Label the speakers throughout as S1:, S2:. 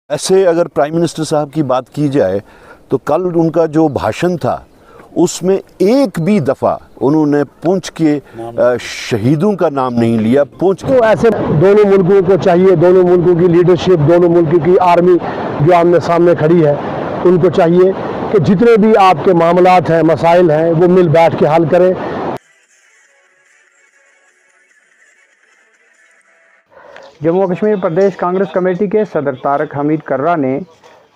S1: ऐसे अगर prime minister साहब की बात की जाए तो कल उनका जो भाषण था उसमें एक भी दफ़ा उन्होंने पुंछ के शहीदों का नाम नहीं लिया। पुंछ
S2: तो ऐसे दोनों मुल्कों को चाहिए, दोनों मुल्कों की लीडरशिप, दोनों मुल्कों की आर्मी जो आमने सामने खड़ी है, उनको चाहिए कि जितने भी आपके मामलात हैं, मसाइल हैं, वो मिल बैठ के हल करें।
S3: जम्मू और कश्मीर प्रदेश कांग्रेस कमेटी के सदर तारक हमीद कर्रा ने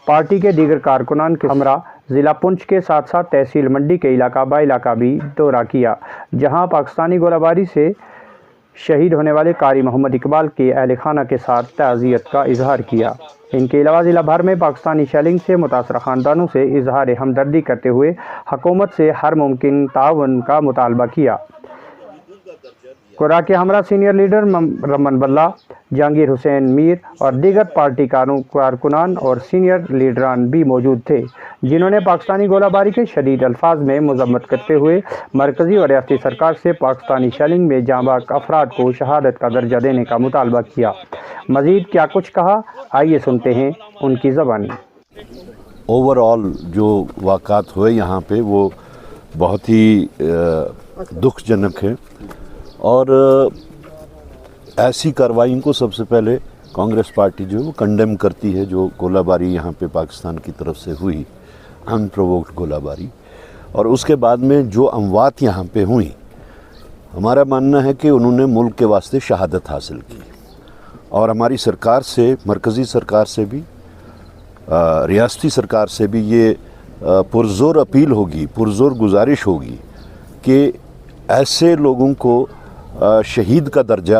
S3: पार्टी के दीगर कारकुनान के हमरा ज़िला पुंछ के साथ साथ तहसील मंडी के इलाका बा इलाका भी दौरा किया, जहां पाकिस्तानी गोलाबारी से शहीद होने वाले कारी मोहम्मद इकबाल के अहल खाना के साथ ताज़ियत का इजहार किया। इनके अलावा ज़िला भर में पाकिस्तानी शेलिंग से मुतासर ख़ानदानों से इजहार हमदर्दी करते हुए हुकूमत से हर मुमकिन ताउन का मुतालबा किया। कुरा के हमरा सीनियर लीडर रमन बल्ला, जहांगीर हुसैन मीर और दीगर पार्टी कारकुनान और सीनियर लीडरान भी मौजूद थे, जिन्होंने पाकिस्तानी गोलाबारी के शदीद अल्फाज में मजम्मत करते हुए मरकज़ी और रियासती सरकार से पाकिस्तानी शेलिंग में जांबाज अफराद को शहादत का दर्जा देने का मुतालबा किया। मज़ीद क्या कुछ कहा, आइए सुनते हैं उनकी ज़बानी।
S1: ओवरऑल जो वाक़ात हुए यहाँ पे वो बहुत ही दुखजनक है और ऐसी कार्रवाई को सबसे पहले कांग्रेस पार्टी जो है वो कंडेम करती है। जो गोलाबारी यहाँ पे पाकिस्तान की तरफ से हुई, अनप्रोवोक्ड गोलाबारी, और उसके बाद में जो अमवात यहाँ पे हुई, हमारा मानना है कि उन्होंने मुल्क के वास्ते शहादत हासिल की। और हमारी सरकार से, मरकज़ी सरकार से भी, रियासती सरकार से भी ये पुरज़ोर अपील होगी, पुरज़ोर गुजारिश होगी कि ऐसे लोगों को शहीद का दर्जा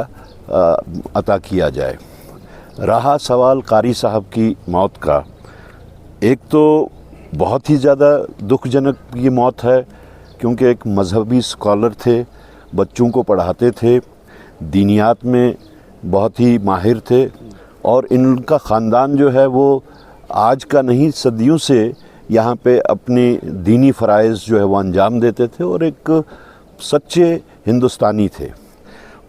S1: अता किया जाए। रहा सवाल कारी साहब की मौत का, एक तो बहुत ही ज़्यादा दुखजनक ये मौत है क्योंकि एक मजहबी स्कॉलर थे, बच्चों को पढ़ाते थे, दीनियात में बहुत ही माहिर थे और इनका ख़ानदान जो है वो आज का नहीं सदियों से यहाँ पे अपनी दीनी फ़राइज़ जो है वो अंजाम देते थे और एक सच्चे हिंदुस्तानी थे।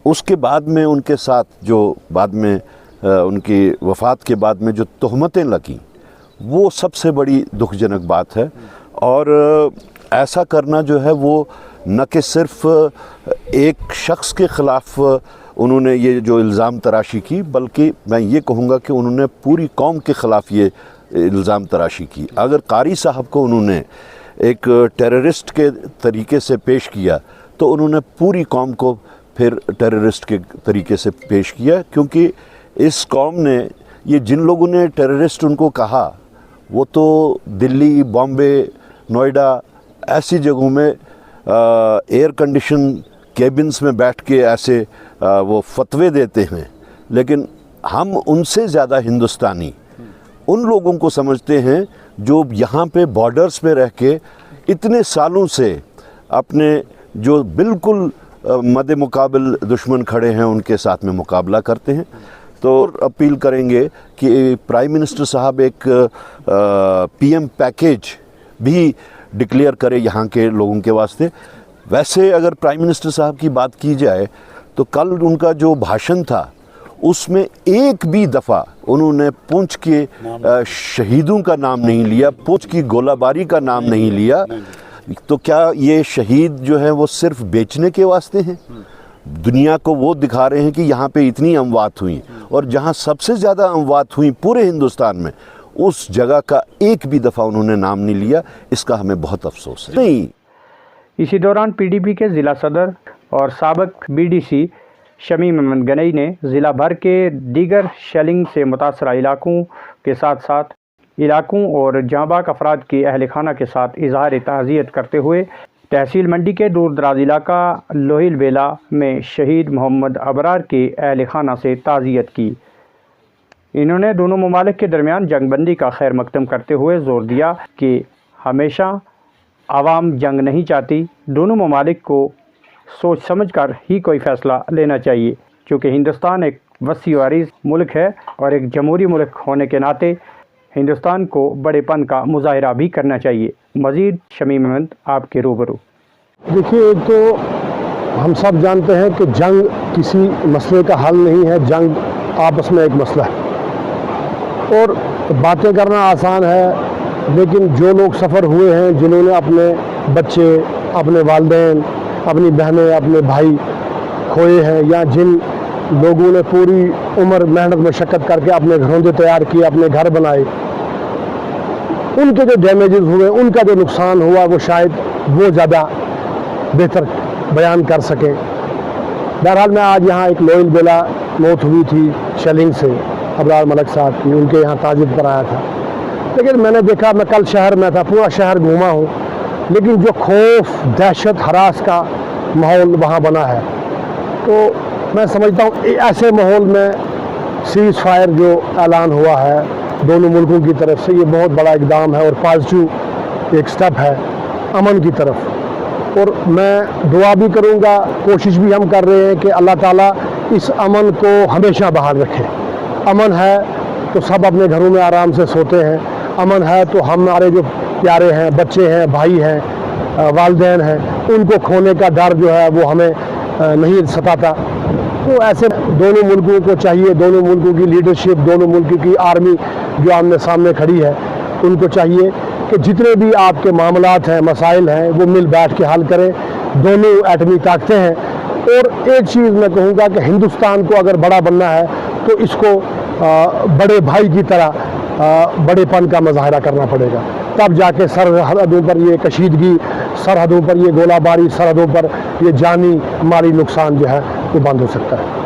S1: उसके बाद में उनके साथ जो बाद में उनकी वफ़ात के बाद में जो तहमतें लगीं, वो सबसे बड़ी दुखजनक बात है। और ऐसा करना जो है वो न कि सिर्फ़ एक शख्स के ख़िलाफ़ उन्होंने ये जो इल्ज़ाम तराशी की, बल्कि मैं ये कहूँगा कि उन्होंने पूरी कौम के ख़िलाफ़ ये इल्ज़ाम तराशी की। अगर कारी साहब को उन्होंने एक टेररिस्ट के तरीके से पेश किया तो उन्होंने पूरी कौम को फिर टेररिस्ट के तरीके से पेश किया, क्योंकि इस कौम ने, ये जिन लोगों ने टेररिस्ट उनको कहा, वो तो दिल्ली, बॉम्बे, नोएडा ऐसी जगहों में एयर कंडीशन केबिन्स में बैठ के ऐसे वो फतवे देते हैं। लेकिन हम उनसे ज़्यादा हिंदुस्तानी उन लोगों को समझते हैं जो यहाँ पे बॉर्डर्स पे रह के इतने सालों से अपने जो बिल्कुल मद्दे मुकाबिल दुश्मन खड़े हैं उनके साथ में मुकाबला करते हैं। तो अपील करेंगे कि प्राइम मिनिस्टर साहब एक पीएम पैकेज भी डिक्लेयर करे यहाँ के लोगों के वास्ते। वैसे अगर प्राइम मिनिस्टर साहब की बात की जाए तो कल उनका जो भाषण था उसमें एक भी दफ़ा उन्होंने पुंछ के शहीदों का नाम नहीं लिया, पुंछ की गोलाबारी का नाम नहीं लिया। तो क्या ये शहीद जो है वो सिर्फ बेचने के वास्ते हैं? दुनिया को वो दिखा रहे हैं कि यहाँ पे इतनी अमवात हुई, और जहाँ सबसे ज़्यादा अमवात हुई पूरे हिंदुस्तान में, उस जगह का एक भी दफ़ा उन्होंने नाम नहीं लिया। इसका हमें बहुत अफसोस है। नहीं,
S3: इसी दौरान पीडीपी के ज़िला सदर और साबिक बीडीसी शमीम अहमद गनई ने ज़िला भर के दीगर शेलिंग से मुतासरा इलाकों के साथ साथ इलाकों और जांबाज अफराद की अहल खाना के साथ इजहार ताज़ियत करते हुए तहसील मंडी के दूर दराज इलाका लोहिल बेला में शहीद मोहम्मद अबरार के अहल खाना से ताज़ियत की। इन्होंने दोनों ममालिक के दरमियान जंगबंदी का खैर मकदम करते हुए ज़ोर दिया कि हमेशा आवाम जंग नहीं चाहती, दोनों ममालिक को सोच समझ कर ही कोई फ़ैसला लेना चाहिए, क्योंकि हिंदुस्तान एक वसी वारिस मुल्क है और एक जमहूरी मुल्क होने के नाते हिंदुस्तान को बड़ेपन का मुजाहरा भी करना चाहिए। मज़ीद शमीम अहमद आपके रूबरू।
S2: देखिए, एक तो हम सब जानते हैं कि जंग किसी मसले का हल नहीं है, जंग आपस में एक मसला है। और تو باتیں کرنا آسان ہے، لیکن جو لوگ سفر ہوئے ہیں، جنہوں نے اپنے بچے، اپنے والدین، اپنی بہنیں، اپنے بھائی کھوئے ہیں، یا جن لوگوں نے پوری عمر محنت مشقت کر کے اپنے گھروندے تیار کیے، اپنے گھر بنائے، ان کے جو ڈیمیجز ہوئے، ان کا جو نقصان ہوا، وہ شاید وہ زیادہ بہتر بیان کر سکیں۔ بہرحال میں آج یہاں ایک لوئل بیلا موت ہوئی تھی شیلنگ سے، ابرار ملک صاحب کی، ان کے یہاں تعزیت پر آیا تھا، لیکن میں نے دیکھا، میں کل شہر میں تھا، پورا شہر گھوما ہوں، لیکن جو خوف، دہشت، ہراس کا ماحول وہاں بنا ہے، تو میں سمجھتا ہوں ایسے ماحول میں سیز فائر جو اعلان ہوا ہے دونوں ملکوں کی طرف سے، یہ بہت بڑا اقدام ہے اور پازیٹیو ایک سٹیپ ہے امن کی طرف، اور میں دعا بھی کروں گا، کوشش بھی ہم کر رہے ہیں کہ اللہ تعالیٰ اس امن کو ہمیشہ بحال رکھے۔ امن ہے تو سب اپنے گھروں میں آرام سے سوتے ہیں، امن ہے تو ہمارے جو پیارے ہیں، بچے ہیں، بھائی ہیں، والدین ہیں، ان کو کھونے کا ڈر جو ہے وہ ہمیں نہیں ستاتا۔ تو ایسے دونوں ملکوں کو چاہیے، دونوں ملکوں کی لیڈرشپ، دونوں ملکوں کی آرمی جو آمنے سامنے کھڑی ہے، ان کو چاہیے کہ جتنے بھی آپ کے معاملات ہیں، مسائل ہیں، وہ مل بیٹھ کے حل کریں۔ دونوں ایٹمی طاقتیں ہیں، اور ایک چیز میں کہوں گا کہ ہندوستان کو اگر بڑا بننا ہے تو اس کو بڑے بھائی کی طرح بڑے پن کا مظاہرہ کرنا پڑے گا، تب جا کے سرحدوں پر یہ کشیدگی، سرحدوں پر یہ گولہ باری، سرحدوں پر یہ جانی مالی نقصان جو ہے وہ بند ہو سکتا ہے۔